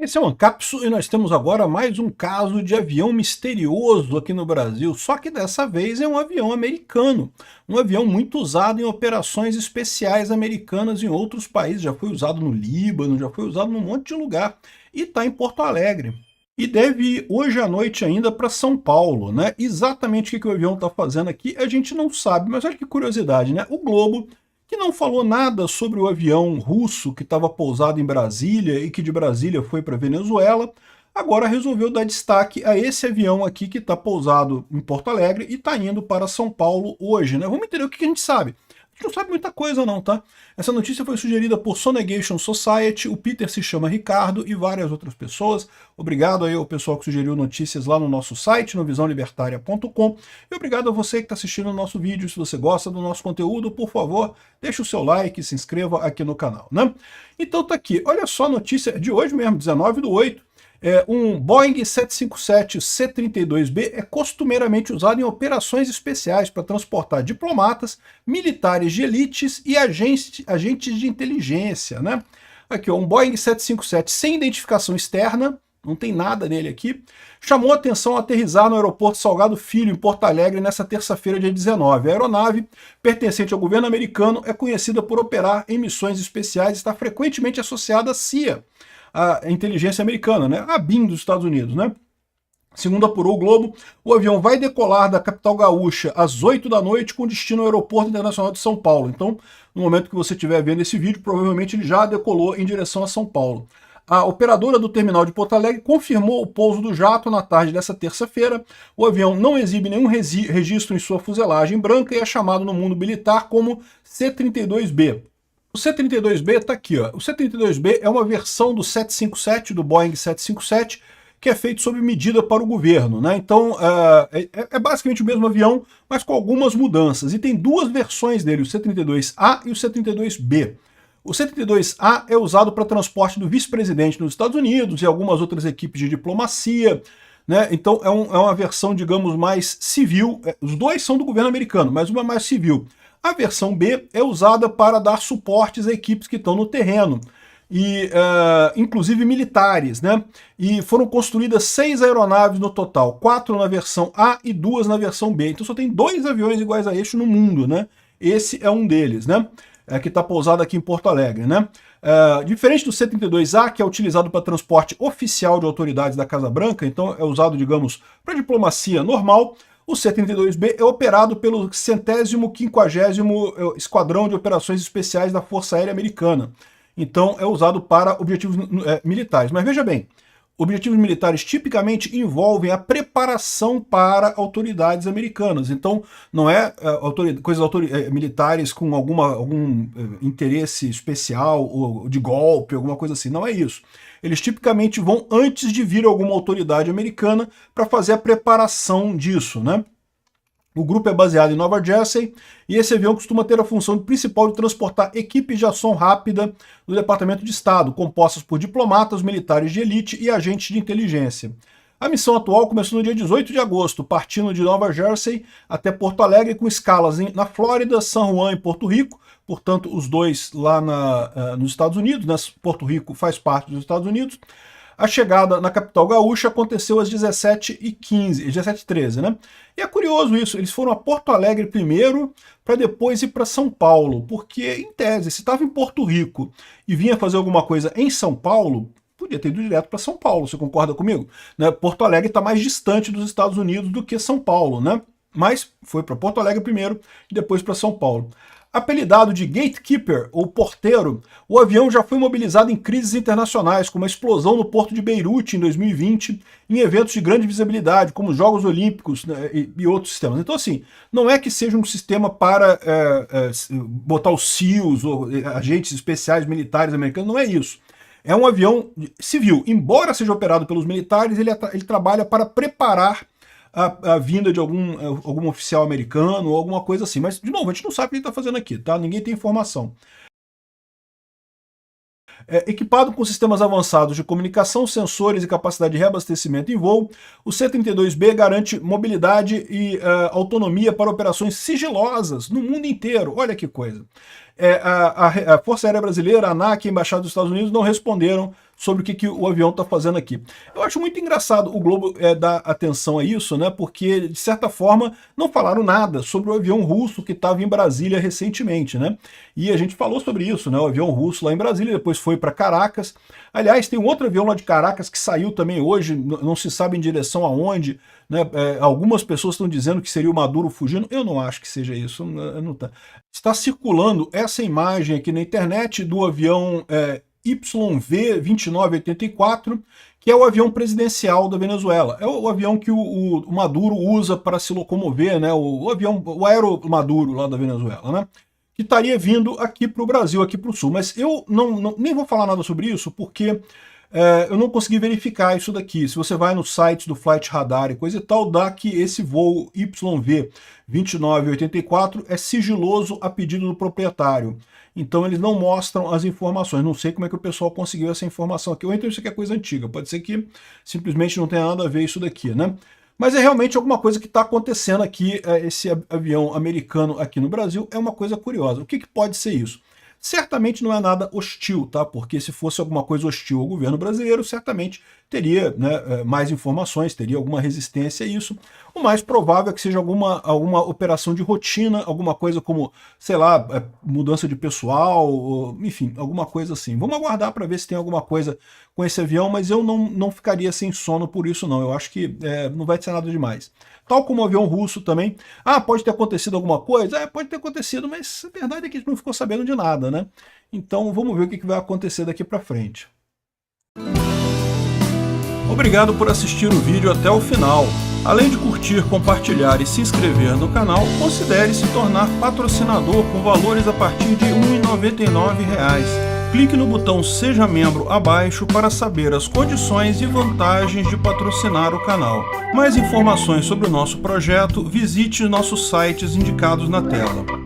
Esse é o Ancapsu e nós temos agora mais um caso de avião misterioso aqui no Brasil, só que dessa vez é um avião americano, um avião muito usado em operações especiais americanas em outros países, já foi usado no Líbano, já foi usado num monte de lugar, e está em Porto Alegre. E deve ir hoje à noite ainda para São Paulo, né? Exatamente o que o avião está fazendo aqui a gente não sabe, mas olha que curiosidade, né? O Globo, que não falou nada sobre o avião russo que estava pousado em Brasília e que de Brasília foi para Venezuela, agora resolveu dar destaque a esse avião aqui que está pousado em Porto Alegre e está indo para São Paulo hoje, né? Vamos entender o que a gente sabe. A gente não sabe muita coisa não, tá? Essa notícia foi sugerida por Sonegation Society, o Peter se chama Ricardo e várias outras pessoas. Obrigado aí ao pessoal que sugeriu notícias lá no nosso site, no visãolibertaria.com. E obrigado a você que está assistindo o nosso vídeo. Se você gosta do nosso conteúdo, por favor, deixe o seu like e se inscreva aqui no canal, né? Então tá aqui, olha só a notícia de hoje mesmo, 19/8. Um Boeing 757 C-32B é costumeiramente usado em operações especiais para transportar diplomatas, militares de elites e agentes de inteligência, né? Aqui, ó, um Boeing 757 sem identificação externa, não tem nada nele aqui, chamou a atenção ao aterrissar no aeroporto Salgado Filho, em Porto Alegre, nesta terça-feira, dia 19. A aeronave, pertencente ao governo americano, é conhecida por operar em missões especiais e está frequentemente associada à CIA, a inteligência americana, né? A BIM dos Estados Unidos, né? Segundo apurou o Globo, o avião vai decolar da capital gaúcha às 8 da noite com destino ao Aeroporto Internacional de São Paulo. Então, no momento que você estiver vendo esse vídeo, provavelmente ele já decolou em direção a São Paulo. A operadora do terminal de Porto Alegre confirmou o pouso do jato na tarde dessa terça-feira. O avião não exibe nenhum registro em sua fuselagem branca e é chamado no mundo militar como C-32B. O C-32B está aqui, ó. O C-32B é uma versão do 757, do Boeing 757, que é feito sob medida para o governo, né? Então, é basicamente o mesmo avião, mas com algumas mudanças. E tem duas versões dele, o C-32A e o C-32B. O C-32A é usado para transporte do vice-presidente nos Estados Unidos e algumas outras equipes de diplomacia, né? Então, é uma versão, digamos, mais civil. Os dois são do governo americano, mas uma é mais civil. A versão B é usada para dar suportes a equipes que estão no terreno, e inclusive militares, né? E foram construídas 6 aeronaves no total, 4 na versão A e 2 na versão B. Então só tem 2 aviões iguais a este no mundo, né? Esse é um deles, né? Que está pousado aqui em Porto Alegre, né? Diferente do C-32A, que é utilizado para transporte oficial de autoridades da Casa Branca, então é usado, digamos, para diplomacia normal. O C-32B é operado pelo 150º Esquadrão de Operações Especiais da Força Aérea Americana. Então é usado para objetivos militares. Mas veja bem, objetivos militares tipicamente envolvem a preparação para autoridades americanas. Então não é militares com algum interesse especial ou de golpe, alguma coisa assim. Não é isso. Eles tipicamente vão antes de vir alguma autoridade americana para fazer a preparação disso, né? O grupo é baseado em Nova Jersey e esse avião costuma ter a função principal de transportar equipes de ação rápida do Departamento de Estado, compostas por diplomatas, militares de elite e agentes de inteligência. A missão atual começou no dia 18 de agosto, partindo de Nova Jersey até Porto Alegre, com escalas na Flórida, San Juan e Porto Rico, portanto os dois lá nos Estados Unidos, né? Porto Rico faz parte dos Estados Unidos. A chegada na capital gaúcha aconteceu às 17h15, 17h13, né? E é curioso isso, eles foram a Porto Alegre primeiro, para depois ir para São Paulo, porque, em tese, se estava em Porto Rico e vinha fazer alguma coisa em São Paulo, podia ter ido direto para São Paulo, você concorda comigo? Né? Porto Alegre está mais distante dos Estados Unidos do que São Paulo, né? Mas foi para Porto Alegre primeiro e depois para São Paulo. Apelidado de Gatekeeper, ou porteiro, o avião já foi mobilizado em crises internacionais, como a explosão no porto de Beirute em 2020, em eventos de grande visibilidade, como os Jogos Olímpicos, né, e outros sistemas. Então, assim, não é que seja um sistema para botar os SEALs, ou agentes especiais militares americanos, não é isso. É um avião civil. Embora seja operado pelos militares, ele trabalha para preparar a vinda de algum oficial americano ou alguma coisa assim. Mas, de novo, a gente não sabe o que ele está fazendo aqui, tá? Ninguém tem informação. Equipado com sistemas avançados de comunicação, sensores e capacidade de reabastecimento em voo, o C-32B garante mobilidade e autonomia para operações sigilosas no mundo inteiro. Olha que coisa. a Força Aérea Brasileira, a ANAC, a Embaixada dos Estados Unidos não responderam sobre o que o avião está fazendo aqui. Eu acho muito engraçado o Globo dar atenção a isso, né? Porque, de certa forma, não falaram nada sobre o avião russo que estava em Brasília recentemente, né? E a gente falou sobre isso, né? O avião russo lá em Brasília, depois foi para Caracas. Aliás, tem um outro avião lá de Caracas que saiu também hoje, não se sabe em direção aonde, né? Algumas pessoas estão dizendo que seria o Maduro fugindo. Eu não acho que seja isso. Não tá. Está circulando essa imagem aqui na internet do avião YV-2984, que é o avião presidencial da Venezuela. É o avião que o Maduro usa para se locomover, né? O aero Maduro lá da Venezuela, né? Que estaria vindo aqui para o Brasil, aqui para o Sul. Mas eu nem vou falar nada sobre isso, porque eu não consegui verificar isso daqui. Se você vai no site do Flight Radar e coisa e tal, dá que esse voo YV-2984 é sigiloso a pedido do proprietário. Então eles não mostram as informações. Não sei como é que o pessoal conseguiu essa informação aqui. Ou então isso aqui é coisa antiga. Pode ser que simplesmente não tenha nada a ver isso daqui, né? Mas é realmente alguma coisa que está acontecendo aqui, esse avião americano aqui no Brasil, é uma coisa curiosa. O que pode ser isso? Certamente não é nada hostil, tá? Porque se fosse alguma coisa hostil ao governo brasileiro, certamente teria, né, mais informações, teria alguma resistência a isso. O mais provável é que seja alguma operação de rotina, alguma coisa como, sei lá, mudança de pessoal, enfim, alguma coisa assim. Vamos aguardar para ver se tem alguma coisa com esse avião, mas eu não ficaria sem sono por isso não. Eu acho que não vai ser nada demais. Tal como o avião russo também. Ah, pode ter acontecido alguma coisa? Pode ter acontecido, mas a verdade é que a gente não ficou sabendo de nada, né? Então vamos ver o que vai acontecer daqui para frente. Obrigado por assistir o vídeo até o final. Além de curtir, compartilhar e se inscrever no canal, considere se tornar patrocinador com valores a partir de R$ 1,99. Clique no botão Seja Membro abaixo para saber as condições e vantagens de patrocinar o canal. Mais informações sobre o nosso projeto, visite nossos sites indicados na tela.